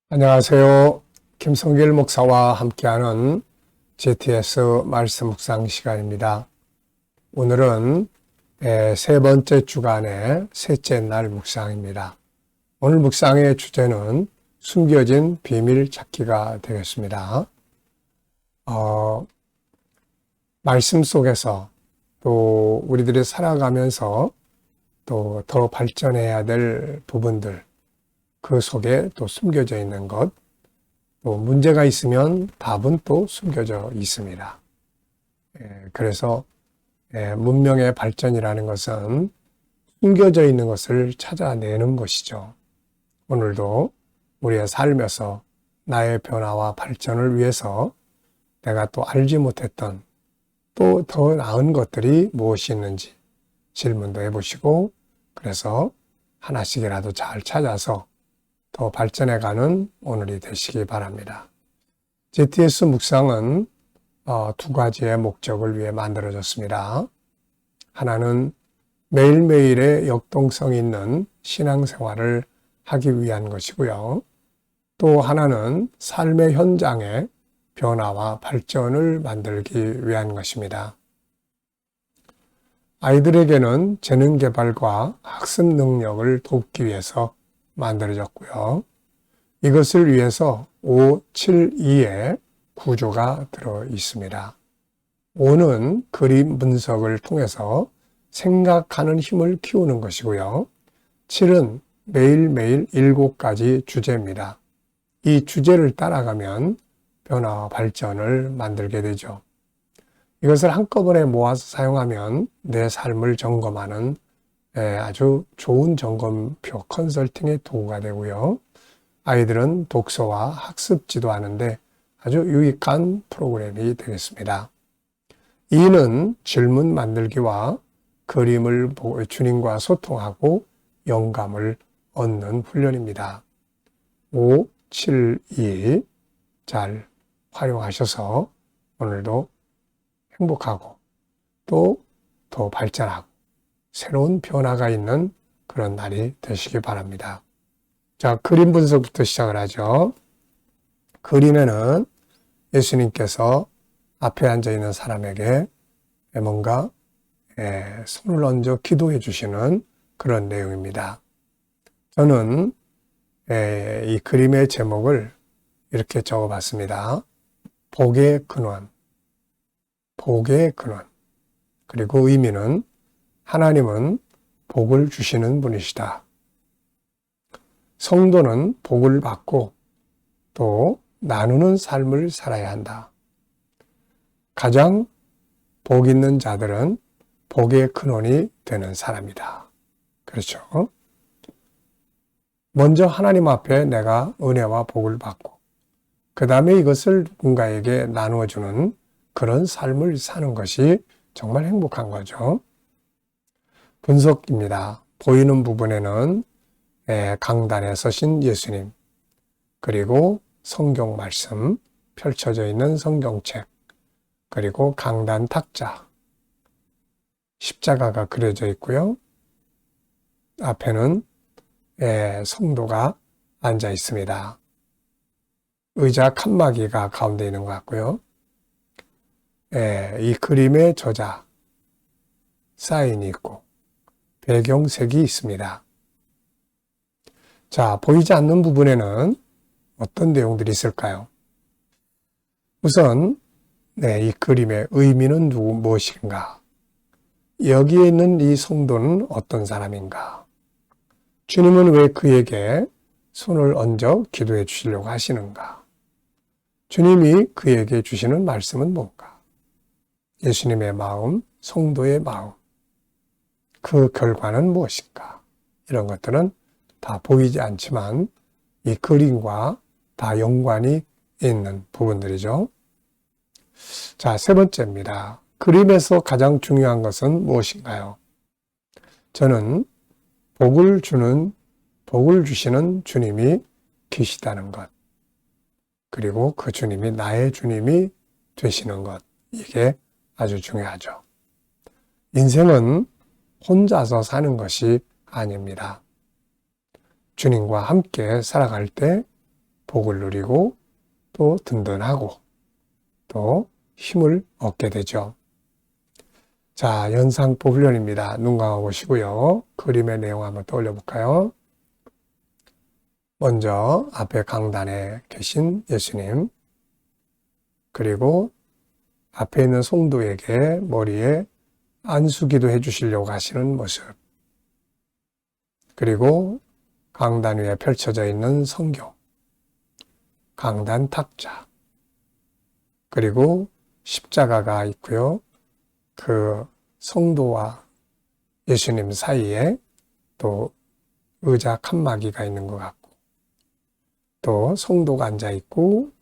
안녕하세요. 김성길 목사와 함께하는 GTS 말씀 묵상 시간입니다. 오늘은 세 번째 주간의 셋째 날 묵상입니다. 오늘 묵상의 주제는 숨겨진 비밀 찾기가 되겠습니다. 말씀 속에서 또 우리들이 살아가면서 또 더 발전해야 될 부분들, 그 속에 또 숨겨져 있는 것, 또 문제가 있으면 답은 또 숨겨져 있습니다. 그래서 문명의 발전이라는 것은 숨겨져 있는 것을 찾아내는 것이죠. 오늘도 우리의 삶에서 나의 변화와 발전을 위해서 내가 또 알지 못했던 또 더 나은 것들이 무엇이 있는지 질문도 해보시고, 그래서 하나씩이라도 잘 찾아서 더 발전해가는 오늘이 되시기 바랍니다. GTS 묵상은 두 가지의 목적을 위해 만들어졌습니다. 하나는 매일매일의 역동성 있는 신앙생활을 하기 위한 것이고요. 또 하나는 삶의 현장의 변화와 발전을 만들기 위한 것입니다. 아이들에게는 재능 개발과 학습 능력을 돕기 위해서 만들어졌고요. 이것을 위해서 572의 구조가 들어 있습니다. 5는 그림 분석을 통해서 생각하는 힘을 키우는 것이고요. 7은 매일매일 7가지 주제입니다. 이 주제를 따라가면 변화와 발전을 만들게 되죠. 이것을 한꺼번에 모아서 사용하면 내 삶을 점검하는 아주 좋은 점검표 컨설팅의 도구가 되고요. 아이들은 독서와 학습 지도하는데 아주 유익한 프로그램이 되겠습니다. 2는 질문 만들기와 그림을 보고 주님과 소통하고 영감을 얻는 훈련입니다. 5, 7, 2 잘 활용하셔서 오늘도 행복하고 또 더 발전하고 새로운 변화가 있는 그런 날이 되시기 바랍니다. 자, 그림 분석부터 시작을 하죠. 그림에는 예수님께서 앞에 앉아 있는 사람에게 뭔가 손을 얹어 기도해 주시는 그런 내용입니다. 저는 이 그림의 제목을 이렇게 적어봤습니다. 복의 근원, 복의 근원. 그리고 의미는 하나님은 복을 주시는 분이시다. 성도는 복을 받고 또 나누는 삶을 살아야 한다. 가장 복 있는 자들은 복의 근원이 되는 사람이다. 그렇죠? 먼저 하나님 앞에 내가 은혜와 복을 받고 그 다음에 이것을 누군가에게 나누어주는 그런 삶을 사는 것이 정말 행복한 거죠. 분석입니다. 보이는 부분에는 강단에 서신 예수님, 그리고 성경 말씀, 펼쳐져 있는 성경책, 그리고 강단 탁자, 십자가가 그려져 있고요. 앞에는 성도가 앉아 있습니다. 의자 칸막이가 가운데 있는 것 같고요. 이 그림의 저자, 사인이 있고 배경색이 있습니다. 자, 보이지 않는 부분에는 어떤 내용들이 있을까요? 우선 이 그림의 의미는 무엇인가? 여기에 있는 이 성도는 어떤 사람인가? 주님은 왜 그에게 손을 얹어 기도해 주시려고 하시는가? 주님이 그에게 주시는 말씀은 뭔가? 예수님의 마음, 성도의 마음, 그 결과는 무엇인가? 이런 것들은 다 보이지 않지만 이 그림과 다 연관이 있는 부분들이죠. 자, 세 번째입니다. 그림에서 가장 중요한 것은 무엇인가요? 저는 복을 주시는 주님이 계시다는 것, 그리고 그 주님이 나의 주님이 되시는 것, 이게 아주 중요하죠. 인생은 혼자서 사는 것이 아닙니다. 주님과 함께 살아갈 때 복을 누리고 또 든든하고 또 힘을 얻게 되죠. 자, 연상법 훈련입니다. 눈 감아보시고요. 그림의 내용 한번 떠올려 볼까요? 먼저 앞에 강단에 계신 예수님, 그리고 앞에 있는 성도에게 머리에 안수기도 해주시려고 하시는 모습, 그리고 강단 위에 펼쳐져 있는 성경, 강단 탁자, 그리고 십자가가 있고요. 그 성도와 예수님 사이에 또 의자 칸막이가 있는 것 같고, 또 성도가 앉아 있고,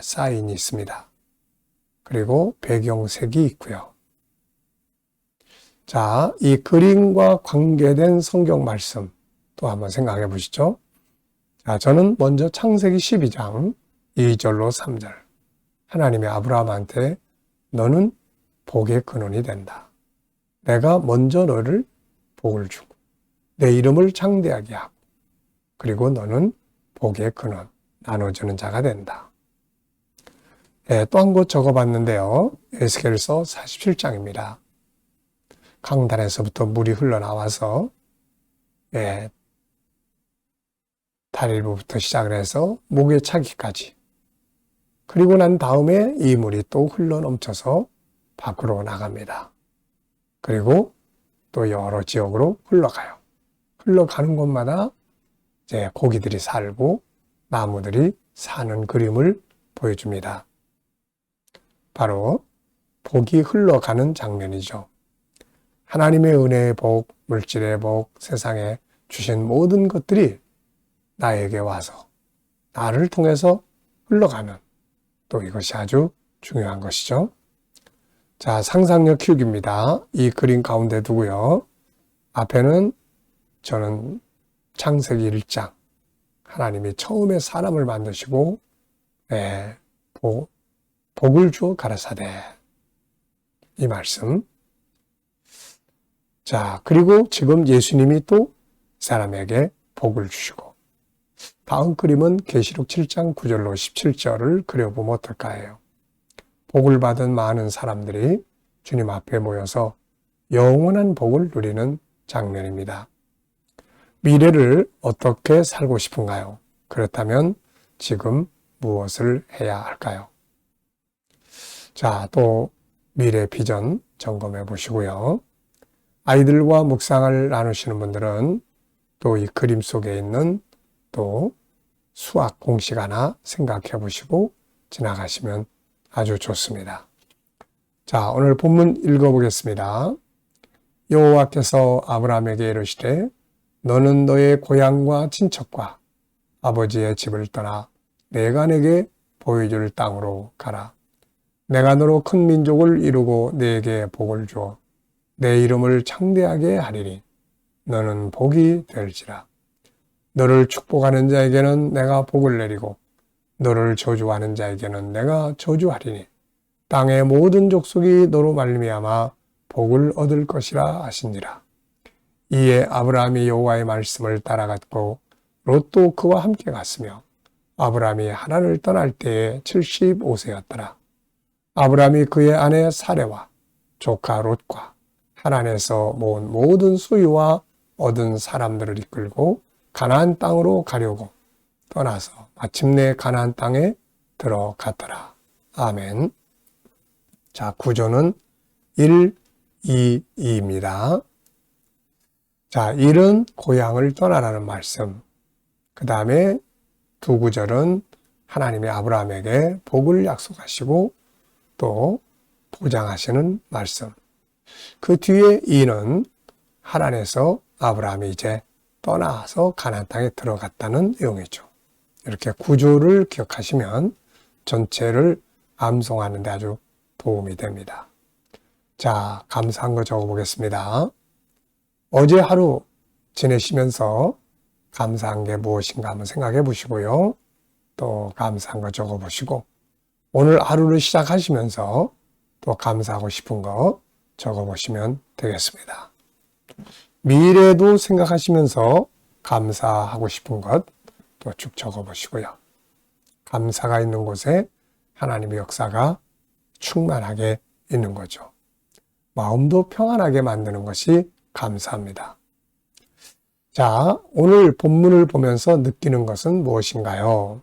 사인이 있습니다. 그리고 배경색이 있고요. 자, 이 그림과 관계된 성경 말씀 또 한번 생각해 보시죠. 자, 저는 먼저 창세기 12장 2절로 3절. 하나님이 아브라함한테 너는 복의 근원이 된다. 내가 먼저 너를 복을 주고 내 이름을 창대하게 하고 그리고 너는 복의 근원, 나눠주는 자가 된다. 또 한 곳 적어봤는데요. 에스겔서 47장입니다. 강단에서부터 물이 흘러나와서 다리부터 시작을 해서 목에 차기까지, 그리고 난 다음에 이 물이 또 흘러넘쳐서 밖으로 나갑니다. 그리고 또 여러 지역으로 흘러가요. 흘러가는 곳마다 이제 고기들이 살고 나무들이 사는 그림을 보여줍니다. 바로 복이 흘러가는 장면이죠. 하나님의 은혜의 복, 물질의 복, 세상에 주신 모든 것들이 나에게 와서 나를 통해서 흘러가는, 또 이것이 아주 중요한 것이죠. 자, 상상력 키우기입니다. 이 그림 가운데 두고요. 앞에는 저는 창세기 1장, 하나님이 처음에 사람을 만드시고 복을 주어 가라사대, 이 말씀. 자, 그리고 지금 예수님이 또 사람에게 복을 주시고, 다음 그림은 계시록 7장 9절로 17절을 그려보면 어떨까 해요. 복을 받은 많은 사람들이 주님 앞에 모여서 영원한 복을 누리는 장면입니다. 미래를 어떻게 살고 싶은가요? 그렇다면 지금 무엇을 해야 할까요? 자, 또 미래 비전 점검해 보시고요. 아이들과 묵상을 나누시는 분들은 또 이 그림 속에 있는 또 수학 공식 하나 생각해 보시고 지나가시면 아주 좋습니다. 자, 오늘 본문 읽어보겠습니다. 여호와께서 아브라함에게 이르시되 너는 너의 고향과 친척과 아버지의 집을 떠나 내가 내게 보여줄 땅으로 가라. 내가 너로 큰 민족을 이루고 내게 복을 주어 내 이름을 창대하게 하리니 너는 복이 될지라. 너를 축복하는 자에게는 내가 복을 내리고 너를 저주하는 자에게는 내가 저주하리니 땅의 모든 족속이 너로 말미암아 복을 얻을 것이라 하시니라. 이에 아브라함이 여호와의 말씀을 따라갔고 롯도 그와 함께 갔으며 아브라함이 하란을 떠날 때에 75세였더라. 아브라함이 그의 아내 사레와 조카 롯과 하란에서 모은 모든 소유와 얻은 사람들을 이끌고 가나안 땅으로 가려고 떠나서 마침내 가나안 땅에 들어갔더라. 아멘. 자, 구조는 1, 2, 2입니다. 자, 1은 고향을 떠나라는 말씀. 그 다음에 두 구절은 하나님이 아브라함에게 복을 약속하시고 또 보장하시는 말씀. 그 뒤에 2는 하란에서 아브라함이 이제 떠나서 가나안 땅에 들어갔다는 내용이죠. 이렇게 구조를 기억하시면 전체를 암송하는 데 아주 도움이 됩니다. 자, 감사한 거 적어보겠습니다. 어제 하루 지내시면서 감사한 게 무엇인가 한번 생각해 보시고요. 또 감사한 거 적어보시고 오늘 하루를 시작하시면서 또 감사하고 싶은 거 적어보시면 되겠습니다. 미래도 생각하시면서 감사하고 싶은 것 또 쭉 적어 보시고요. 감사가 있는 곳에 하나님의 역사가 충만하게 있는 거죠. 마음도 평안하게 만드는 것이 감사합니다. 자, 오늘 본문을 보면서 느끼는 것은 무엇인가요?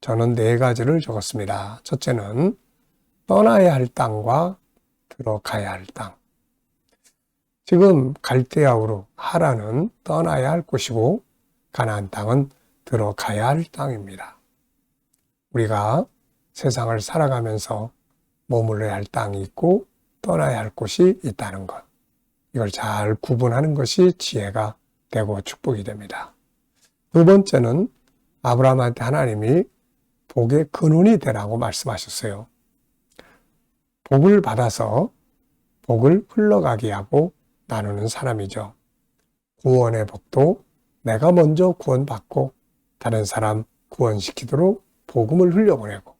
저는 4가지를 적었습니다. 첫째는 떠나야 할 땅과 들어가야 할 땅. 지금 갈대아우르, 하란은 떠나야 할 곳이고 가나안 땅은 들어가야 할 땅입니다. 우리가 세상을 살아가면서 머물러야 할 땅이 있고 떠나야 할 곳이 있다는 것. 이걸 잘 구분하는 것이 지혜가 되고 축복이 됩니다. 두 번째는 아브라함한테 하나님이 복의 근원이 되라고 말씀하셨어요. 복을 받아서 복을 흘러가게 하고 나누는 사람이죠. 구원의 복도 내가 먼저 구원받고 다른 사람 구원시키도록 복음을 흘려보내고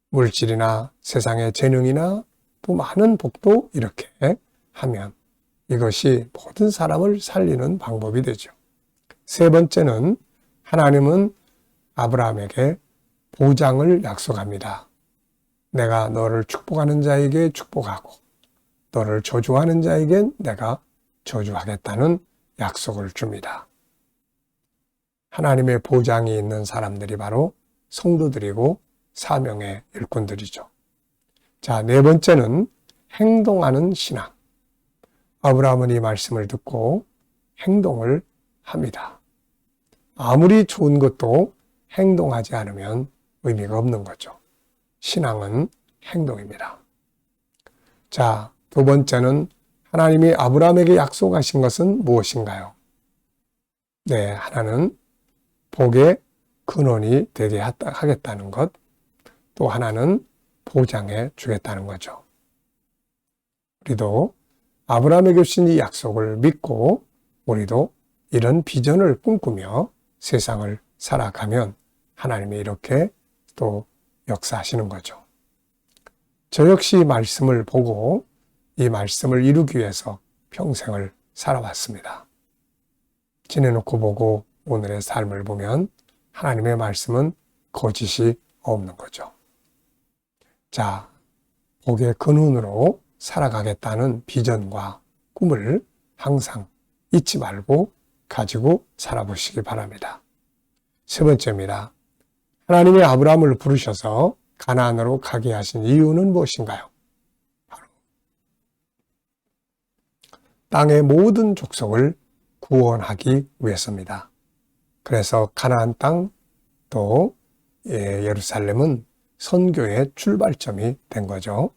물질이나 세상의 재능이나 또 많은 복도 이렇게 하면 이것이 모든 사람을 살리는 방법이 되죠. 세 번째는 하나님은 아브라함에게 보장을 약속합니다. 내가 너를 축복하는 자에게 축복하고 너를 저주하는 자에겐 내가 저주하겠다는 약속을 줍니다. 하나님의 보장이 있는 사람들이 바로 성도들이고 사명의 일꾼들이죠. 자, 4번째는 행동하는 신앙. 아브라함은 이 말씀을 듣고 행동을 합니다. 아무리 좋은 것도 행동하지 않으면 의미가 없는 거죠. 신앙은 행동입니다. 자, 2번째는 하나님이 아브라함에게 약속하신 것은 무엇인가요? 네, 하나는 복의 근원이 되게 하겠다는 것, 또 하나는 보장해 주겠다는 거죠. 우리도 아브라함에게 주신 이 약속을 믿고 우리도 이런 비전을 꿈꾸며 세상을 살아가면 하나님이 이렇게 또 역사하시는 거죠. 저 역시 이 말씀을 보고 이 말씀을 이루기 위해서 평생을 살아왔습니다. 지내놓고 보고 오늘의 삶을 보면 하나님의 말씀은 거짓이 없는 거죠. 자, 복의 근원으로 살아가겠다는 비전과 꿈을 항상 잊지 말고 가지고 살아보시기 바랍니다. 세 번째입니다. 하나님이 아브라함을 부르셔서 가나안으로 가게 하신 이유는 무엇인가요? 바로 땅의 모든 족속을 구원하기 위해서입니다. 그래서 가나안 땅 또 예루살렘은 선교의 출발점이 된 거죠.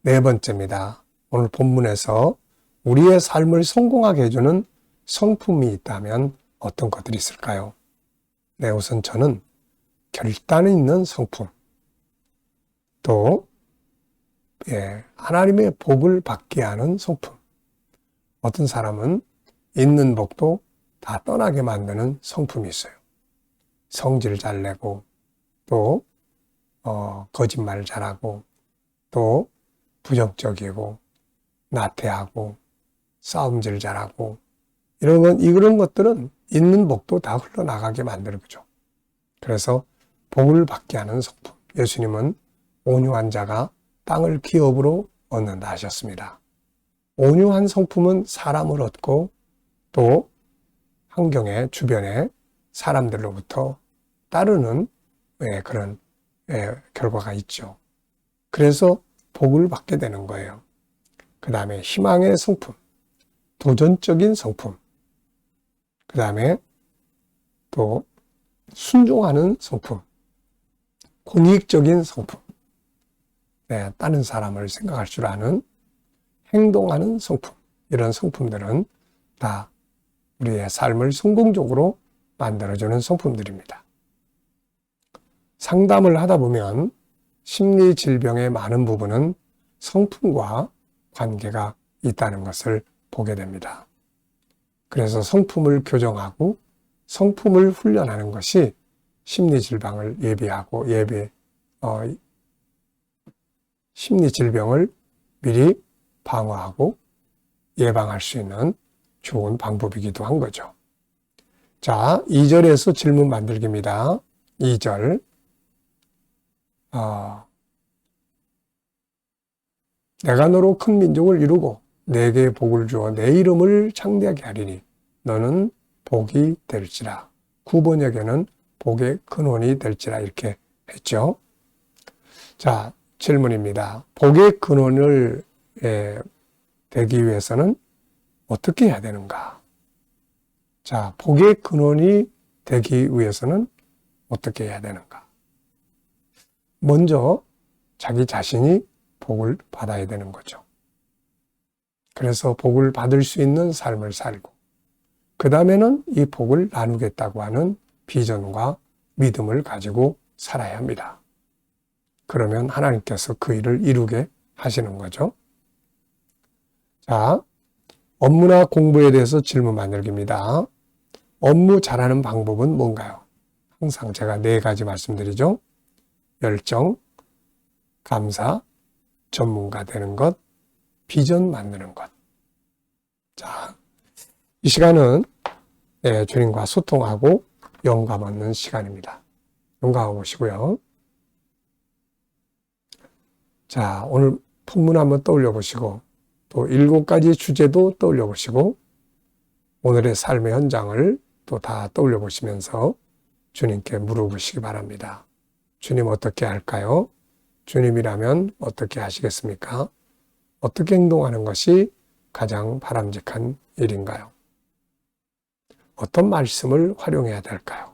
4번째입니다. 오늘 본문에서 우리의 삶을 성공하게 해주는 성품이 있다면 어떤 것들이 있을까요? 네, 우선 저는 결단 있는 성품, 또 하나님의 복을 받게 하는 성품. 어떤 사람은 있는 복도 다 떠나게 만드는 성품이 있어요. 성질 잘 내고 또 거짓말 잘하고 또 부정적이고 나태하고 싸움질 잘하고 이런 것들은 있는 복도 다 흘러나가게 만드는 거죠. 그래서 복을 받게 하는 성품. 예수님은 온유한 자가 땅을 기업으로 얻는다 하셨습니다. 온유한 성품은 사람을 얻고 또 환경의 주변의 사람들로부터 따르는 그런 결과가 있죠. 그래서 복을 받게 되는 거예요. 그 다음에 희망의 성품, 도전적인 성품, 그 다음에 또 순종하는 성품, 공익적인 성품, 다른 사람을 생각할 줄 아는 행동하는 성품, 이런 성품들은 다 우리의 삶을 성공적으로 만들어주는 성품들입니다. 상담을 하다 보면 심리 질병의 많은 부분은 성품과 관계가 있다는 것을 보게 됩니다. 그래서 성품을 교정하고 성품을 훈련하는 것이 심리 질병을 심리 질병을 미리 방어하고 예방할 수 있는 좋은 방법이기도 한 거죠. 자, 2절에서 질문 만들기입니다. 2절. 내가 너로 큰 민족을 이루고 내게 복을 주어 내 이름을 창대하게 하리니 너는 복이 될지라. 9번역에는 복의 근원이 될지라 이렇게 했죠. 자, 질문입니다. 복의 근원을 되기 위해서는 어떻게 해야 되는가? 자, 복의 근원이 되기 위해서는 어떻게 해야 되는가? 먼저 자기 자신이 복을 받아야 되는 거죠. 그래서 복을 받을 수 있는 삶을 살고 그 다음에는 이 복을 나누겠다고 하는 비전과 믿음을 가지고 살아야 합니다. 그러면 하나님께서 그 일을 이루게 하시는 거죠. 자, 업무나 공부에 대해서 질문 만들기입니다. 업무 잘하는 방법은 뭔가요? 항상 제가 4가지 말씀드리죠. 열정, 감사, 전문가 되는 것, 비전 만드는 것. 자, 이 시간은 주님과 소통하고 영감 얻는 시간입니다. 영감 보시고요. 자, 오늘 본문 한번 떠올려 보시고 또 7가지 주제도 떠올려 보시고 오늘의 삶의 현장을 또 다 떠올려 보시면서 주님께 물어보시기 바랍니다. 주님 어떻게 할까요? 주님이라면 어떻게 하시겠습니까? 어떻게 행동하는 것이 가장 바람직한 일인가요? 어떤 말씀을 활용해야 될까요?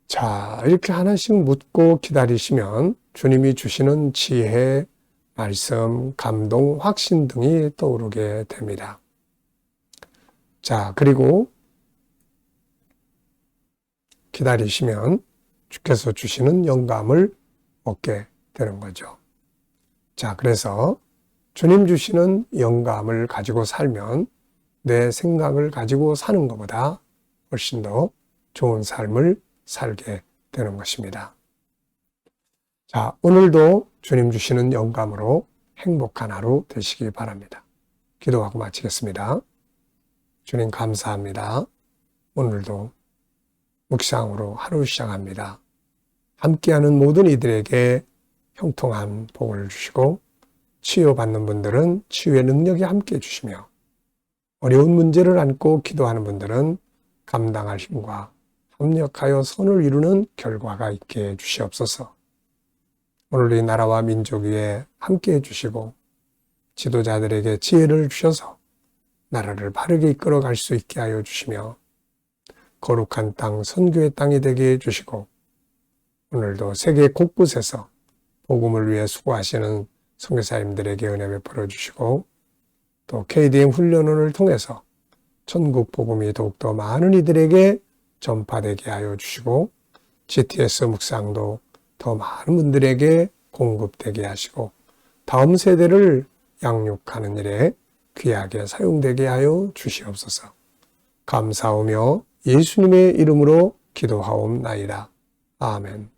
자, 이렇게 하나씩 묻고 기다리시면 주님이 주시는 지혜, 말씀, 감동, 확신 등이 떠오르게 됩니다. 자, 그리고 기다리시면 주께서 주시는 영감을 얻게 되는 거죠. 자, 그래서 주님 주시는 영감을 가지고 살면 내 생각을 가지고 사는 것보다 훨씬 더 좋은 삶을 살게 되는 것입니다. 자, 오늘도 주님 주시는 영감으로 행복한 하루 되시기 바랍니다. 기도하고 마치겠습니다. 주님 감사합니다. 오늘도 묵상으로 하루 시작합니다. 함께하는 모든 이들에게 형통한 복을 주시고 치유받는 분들은 치유의 능력이 함께 해주시며 어려운 문제를 안고 기도하는 분들은 감당할 힘과 협력하여 선을 이루는 결과가 있게 해주시옵소서. 오늘 이 나라와 민족 위에 함께 해주시고 지도자들에게 지혜를 주셔서 나라를 바르게 이끌어갈 수 있게 하여 주시며 거룩한 땅, 선교의 땅이 되게 해주시고 오늘도 세계 곳곳에서 복음을 위해 수고하시는 선교사님들에게 은혜 베풀어 주시고 또 KDM 훈련원을 통해서 천국 복음이 더욱더 많은 이들에게 전파되게 하여 주시고 GTS 묵상도 더 많은 분들에게 공급되게 하시고 다음 세대를 양육하는 일에 귀하게 사용되게 하여 주시옵소서. 감사하며 예수님의 이름으로 기도하옵나이다. 아멘.